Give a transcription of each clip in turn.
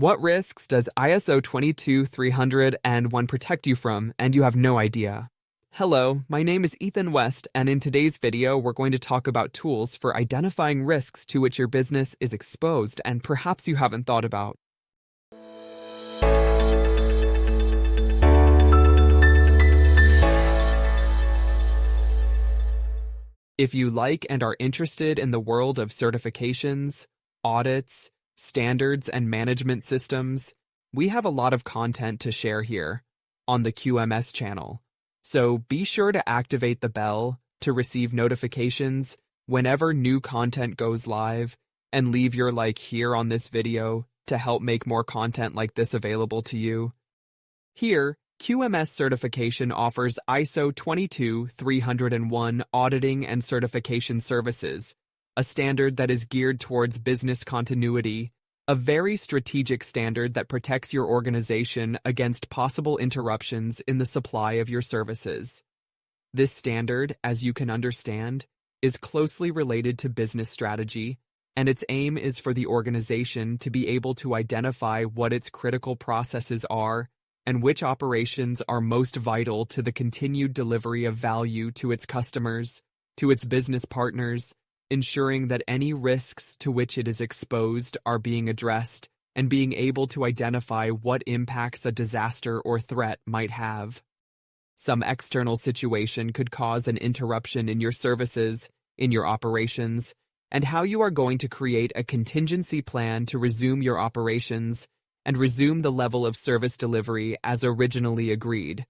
What risks does ISO 22301 protect you from, and you have no idea? Hello, my name is Ethan West, and in today's video, we're going to talk about tools for identifying risks to which your business is exposed and perhaps you haven't thought about. If you like and are interested in the world of certifications, audits, standards, and management systems, we have a lot of content to share here on the QMS channel. So be sure to activate the bell to receive notifications whenever new content goes live, and leave your like here on this video to help make more content like this available to you. Here, QMS Certification offers ISO 22301 auditing and certification services, a standard that is geared towards business continuity, a very strategic standard that protects your organization against possible interruptions in the supply of your services. This standard, as you can understand, is closely related to business strategy, and its aim is for the organization to be able to identify what its critical processes are and which operations are most vital to the continued delivery of value to its customers, to its business partners, ensuring that any risks to which it is exposed are being addressed, and being able to identify what impacts a disaster or threat might have. Some external situation could cause an interruption in your services, in your operations, and how you are going to create a contingency plan to resume your operations and resume the level of service delivery as originally agreed.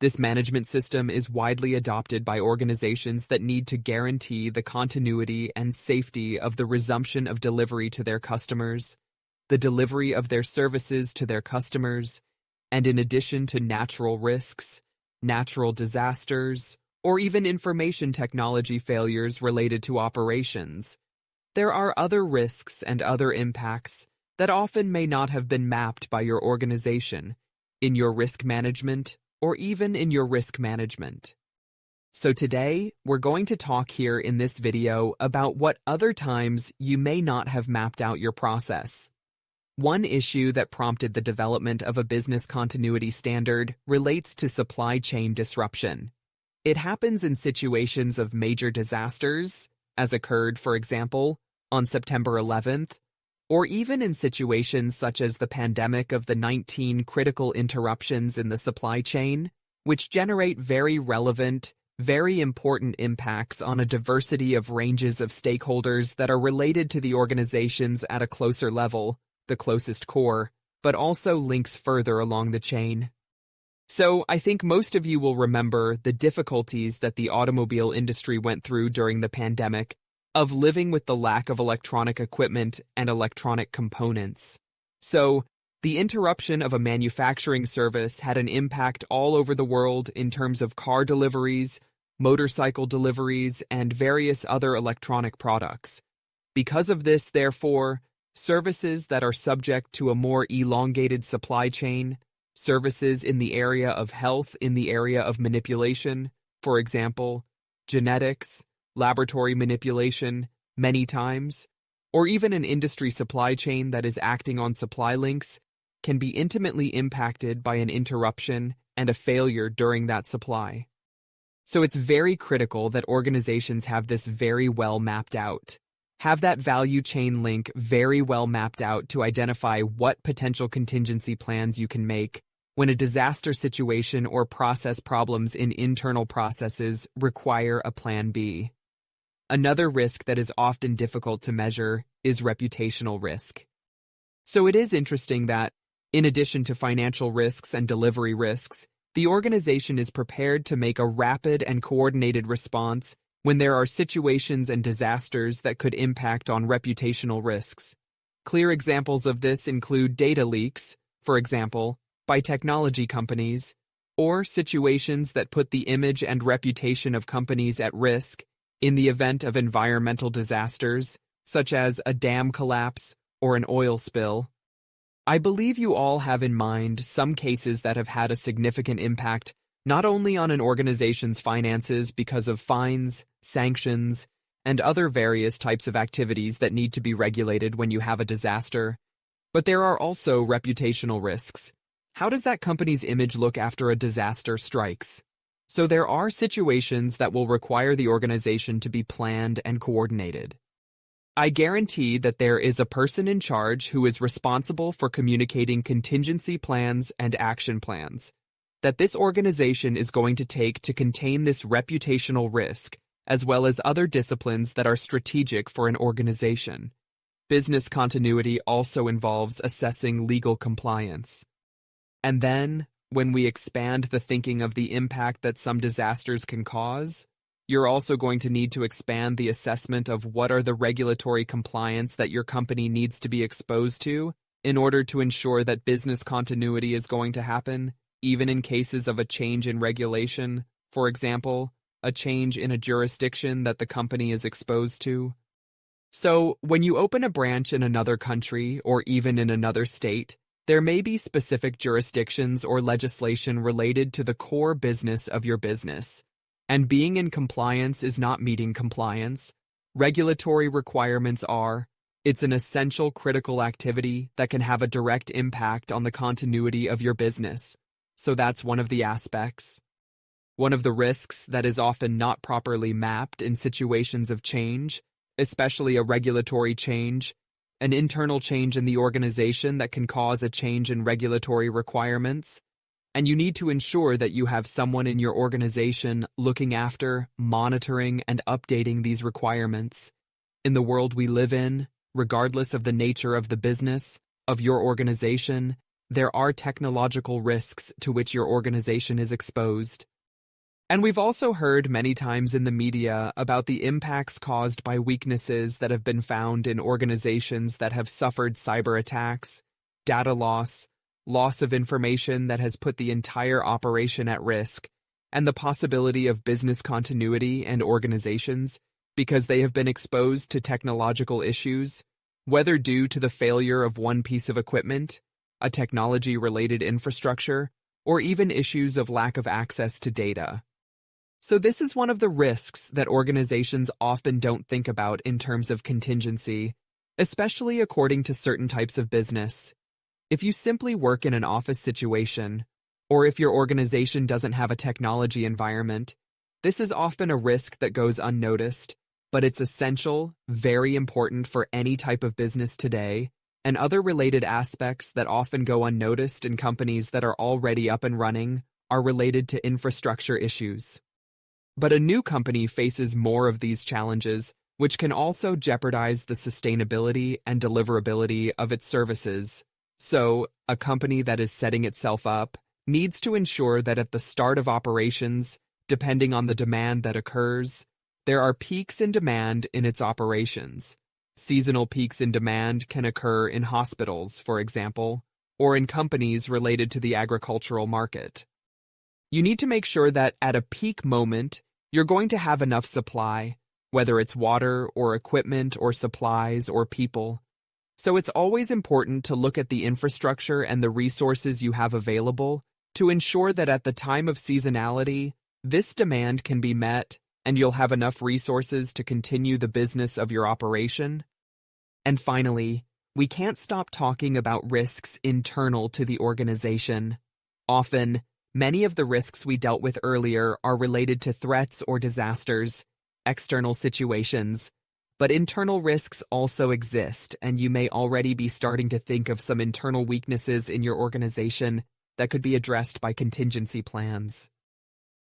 This management system is widely adopted by organizations that need to guarantee the continuity and safety of the resumption of delivery to their customers, the delivery of their services to their customers, and in addition to natural risks, natural disasters, or even information technology failures related to operations, there are other risks and other impacts that often may not have been mapped by your organization in your risk management or even in your risk management. So today, we're going to talk here in this video about what other times you may not have mapped out your process. One issue that prompted the development of a business continuity standard relates to supply chain disruption. It happens in situations of major disasters, as occurred, for example, on September 11th, or even in situations such as the pandemic of the 19 critical interruptions in the supply chain, which generate very relevant, very important impacts on a diversity of ranges of stakeholders that are related to the organizations at a closer level, the closest core, but also links further along the chain. So I think most of you will remember the difficulties that the automobile industry went through during the pandemic of living with the lack of electronic equipment and electronic components. So, the interruption of a manufacturing service had an impact all over the world in terms of car deliveries, motorcycle deliveries, and various other electronic products. Because of this, therefore, services that are subject to a more elongated supply chain, services in the area of health, in the area of manipulation, for example, genetics, laboratory manipulation, many times, or even an industry supply chain that is acting on supply links, can be intimately impacted by an interruption and a failure during that supply. So it's very critical that organizations have this very well mapped out. Have that value chain link very well mapped out to identify what potential contingency plans you can make when a disaster situation or process problems in internal processes require a plan B. Another risk that is often difficult to measure is reputational risk. So it is interesting that, in addition to financial risks and delivery risks, the organization is prepared to make a rapid and coordinated response when there are situations and disasters that could impact on reputational risks. Clear examples of this include data leaks, for example, by technology companies, or situations that put the image and reputation of companies at risk in the event of environmental disasters, such as a dam collapse or an oil spill. I believe you all have in mind some cases that have had a significant impact not only on an organization's finances because of fines, sanctions, and other various types of activities that need to be regulated when you have a disaster, But there are also reputational risks. How does that company's image look after a disaster strikes? So there are situations that will require the organization to be planned and coordinated. I guarantee that there is a person in charge who is responsible for communicating contingency plans and action plans that this organization is going to take to contain this reputational risk, as well as other disciplines that are strategic for an organization. Business continuity also involves assessing legal compliance. And then, when we expand the thinking of the impact that some disasters can cause, you're also going to need to expand the assessment of what are the regulatory compliance that your company needs to be exposed to in order to ensure that business continuity is going to happen, even in cases of a change in regulation, for example, a change in a jurisdiction that the company is exposed to. So, when you open a branch in another country or even in another state, there may be specific jurisdictions or legislation related to the core business of your business. And being in compliance is not meeting compliance. Regulatory requirements are. It's an essential critical activity that can have a direct impact on the continuity of your business. So that's one of the aspects. One of the risks that is often not properly mapped in situations of change, especially a regulatory change, an internal change in the organization that can cause a change in regulatory requirements, and you need to ensure that you have someone in your organization looking after, monitoring, and updating these requirements. In the world we live in, regardless of the nature of the business, of your organization, there are technological risks to which your organization is exposed. And we've also heard many times in the media about the impacts caused by weaknesses that have been found in organizations that have suffered cyber attacks, data loss, loss of information that has put the entire operation at risk, and the possibility of business continuity and organizations because they have been exposed to technological issues, whether due to the failure of one piece of equipment, a technology-related infrastructure, or even issues of lack of access to data. So this is one of the risks that organizations often don't think about in terms of contingency, especially according to certain types of business. If you simply work in an office situation, or if your organization doesn't have a technology environment, this is often a risk that goes unnoticed, but it's essential, very important for any type of business today, and other related aspects that often go unnoticed in companies that are already up and running are related to infrastructure issues. But a new company faces more of these challenges, which can also jeopardize the sustainability and deliverability of its services. So, a company that is setting itself up needs to ensure that at the start of operations, depending on the demand that occurs, there are peaks in demand in its operations. Seasonal peaks in demand can occur in hospitals, for example, or in companies related to the agricultural market. You need to make sure that at a peak moment, you're going to have enough supply, whether it's water or equipment or supplies or people. So it's always important to look at the infrastructure and the resources you have available to ensure that at the time of seasonality, this demand can be met and you'll have enough resources to continue the business of your operation. And finally, we can't stop talking about risks internal to the organization. Often, many of the risks we dealt with earlier are related to threats or disasters, external situations, but internal risks also exist, and you may already be starting to think of some internal weaknesses in your organization that could be addressed by contingency plans.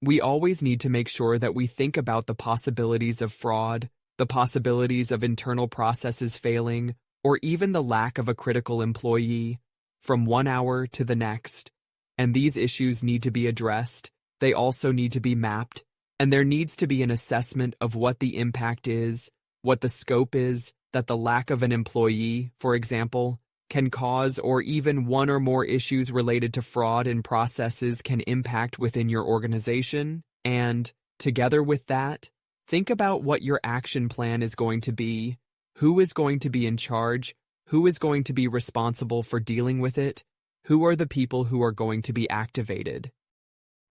We always need to make sure that we think about the possibilities of fraud, the possibilities of internal processes failing, or even the lack of a critical employee, from 1 hour to the next. And these issues need to be addressed, they also need to be mapped, and there needs to be an assessment of what the impact is, what the scope is, that the lack of an employee, for example, can cause, or even one or more issues related to fraud in processes can impact within your organization. And, together with that, think about what your action plan is going to be, who is going to be in charge, who is going to be responsible for dealing with it, who are the people who are going to be activated,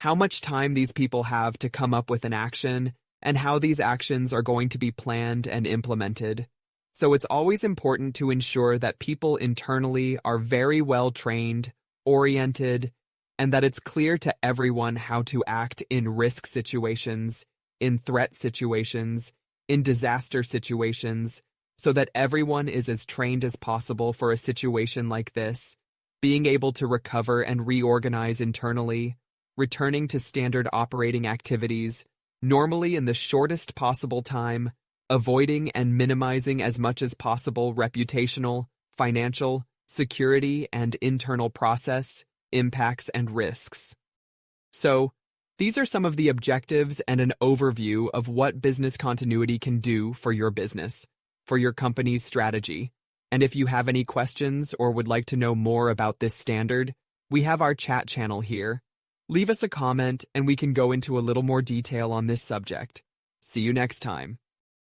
how much time these people have to come up with an action, and how these actions are going to be planned and implemented. So it's always important to ensure that people internally are very well trained, oriented, and that it's clear to everyone how to act in risk situations, in threat situations, in disaster situations, so that everyone is as trained as possible for a situation like this, being able to recover and reorganize internally, returning to standard operating activities, normally in the shortest possible time, avoiding and minimizing as much as possible reputational, financial, security, and internal process, impacts, and risks. So, these are some of the objectives and an overview of what business continuity can do for your business, for your company's strategy. And if you have any questions or would like to know more about this standard, we have our chat channel here. Leave us a comment and we can go into a little more detail on this subject. See you next time.